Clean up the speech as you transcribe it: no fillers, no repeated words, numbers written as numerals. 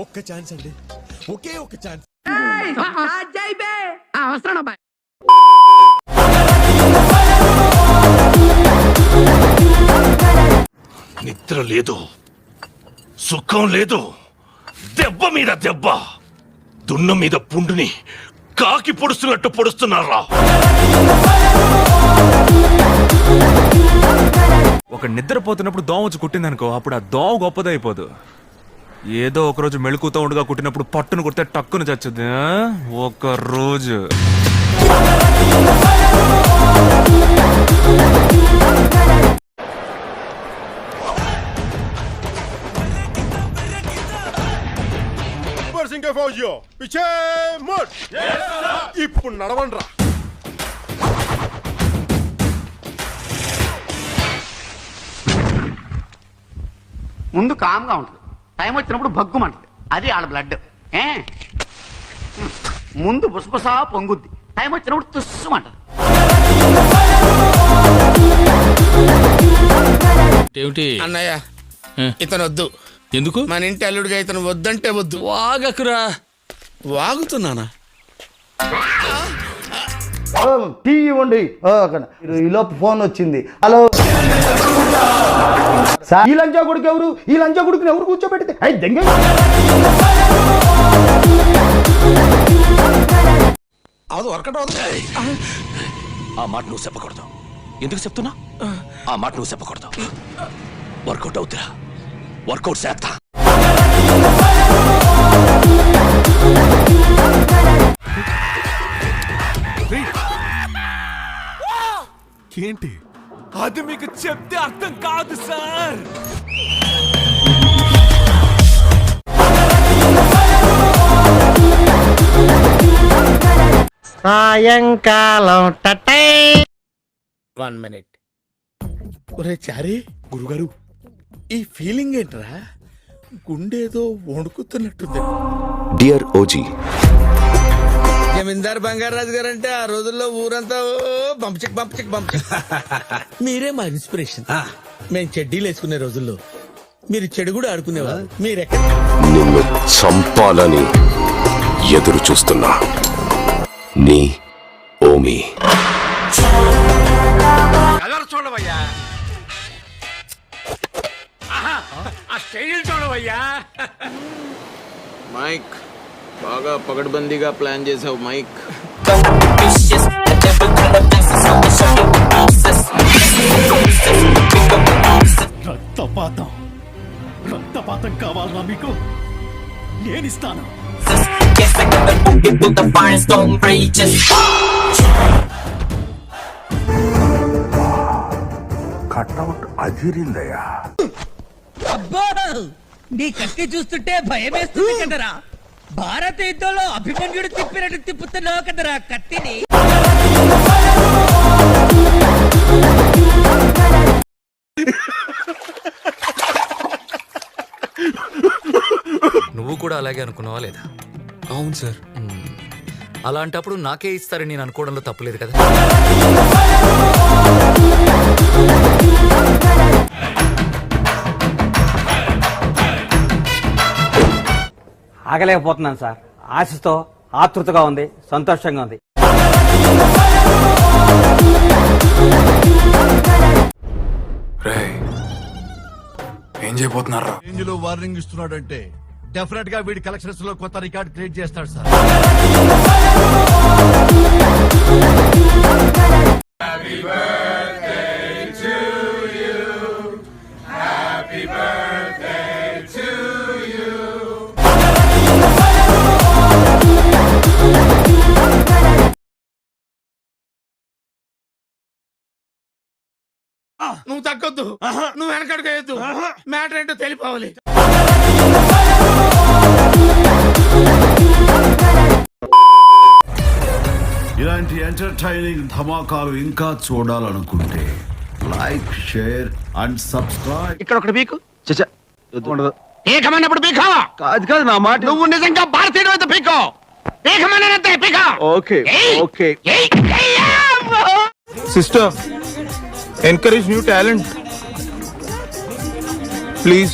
ఒక్క ఛాన్స్ అండి, ఒకే ఒక్క ఛాన్స్. నిద్ర లేదు, సుఖం లేదు, దెబ్బ మీద దెబ్బ, దున్న మీద పుండుని కాకి పొడుస్తున్నట్టు పొడుస్తున్నారా? ఒక నిద్రపోతున్నప్పుడు దోమ వచ్చి కుట్టిందనుకో, అప్పుడు ఆ దోమ గొప్పదైపోదు. ఏదో ఒకరోజు మెళుకుతో ఉండగా కుట్టినప్పుడు పట్టును కుడితే టక్కును చచ్చుద్ది. ఒక రోజు ఇప్పుడు నడవండ్రా. ముందు కామ్గా ఉంటుంది, టైం వచ్చినప్పుడు భగ్గుమంటది, అది ఆడ బ్లడ్. ముందు బుసబుసా పొంగుద్ది, టైం వచ్చినప్పుడు తుస్సుమంటది. ఏమిటి అన్నయ్య, ఇతను వద్దు. ఎందుకు? మన ఇంటి అల్లుడిగా ఇతను వద్దంటే వద్దు. వాగకురా. వాగుతున్నానా? టీ ఇవ్వండి. ఈలోపు ఫోన్ వచ్చింది. హలో ఈ లంచా కొడుకు ఎవరు? ఈ లంచా కొడుకుని ఎవరు కూర్చోబెడితే దెంగ. అది వర్కౌట్ అవుతుంది. ఆ మాట నువ్వు చెప్పకూడదు. ఎందుకు చెప్తున్నా? ఆ మాట నువ్వు చెప్పకూడదు. వర్కౌట్ అవుతురా, వర్కౌట్ చేస్తా. ఏంటి అది? మీకు చెప్తే అర్థం కాదు సార్. సాయంకాలం 1 minute. ఒరే చారి, గురుగారు, ఈ ఫీలింగ్ ఏంట్రా? గుండేదో వణుకుతున్నట్టుంది. డియర్ ఓజీ, జమీందార్ బంగారాజు గారు అంటే ఆ రోజుల్లో ఊరంతా బంపచిక్ బంపచిక్ బంపచిక్. మీరే మా ఇన్స్పిరేషన్. మేము చెడ్డీలు వేసుకునే రోజుల్లో మీరు చెడు కూడా ఆడుకునేవారు. మీరెక్కడ? నిన్ను చంపాలని ఎదురు చూస్తున్నా. నీ ఓమి. చూడవయ్యా, ఆ స్టైల్ చూడవయ్యా. మైక్ బాగా పగడ్బందీగా ప్లాన్ చేసావు మైక్. రక్తపాతం, రక్తపాతం కావాలా మీకు? నేనిస్తాను. కట్అవుట్ అదిరిందయ్యా. అబ్బో, నీ కత్తి చూస్తుంటే భయమేస్తుంది కదరా. భారత యుద్ధంలో అభిమన్యుడు తిప్పినట్టు తిప్పుతున్నావు కదరా కత్తిని. నువ్వు కూడా అలాగే అనుకున్నావా లేదా? అవును సార్. అలాంటప్పుడు నాకే ఇస్తారని నేను అనుకోవడంలో తప్పులేదు కదా. ఆగలేకపోతున్నాను సార్. ఆశతో, ఆతృతగా ఉంది, సంతోషంగా ఉంది. ఏం చేయబోతున్నారా? ఇందులో వార్నింగ్ ఇస్తున్నాడంటే డెఫినెట్ గా వీడి కలెక్షన్స్ లో కొత్త రికార్డ్ క్రియేట్ చేస్తాడు sir. Happy birthday to you, happy birthday to you. నువ్వు తగ్గొద్దు, నువ్వు వెనకడుగేయద్దు. మ్యాటర్ ఏంటో తెలిపోవాలి. ఇలాంటి ఎంటర్టైనింగ్ ధమాకాలు ఇంకా చూడాలనుకుంటే లైక్, షేర్ అండ్ సబ్స్క్రైబ్. ఇక్కడ ఒకటి పీకు. ఏకమైనప్పుడు పీకో. కాదు నా మాట. నువ్వు నిజంగా భారతీయుడు అయితే పీకో. ఏకమైనంతే పీకో. Okay okay. Sister, encourage new talent, please.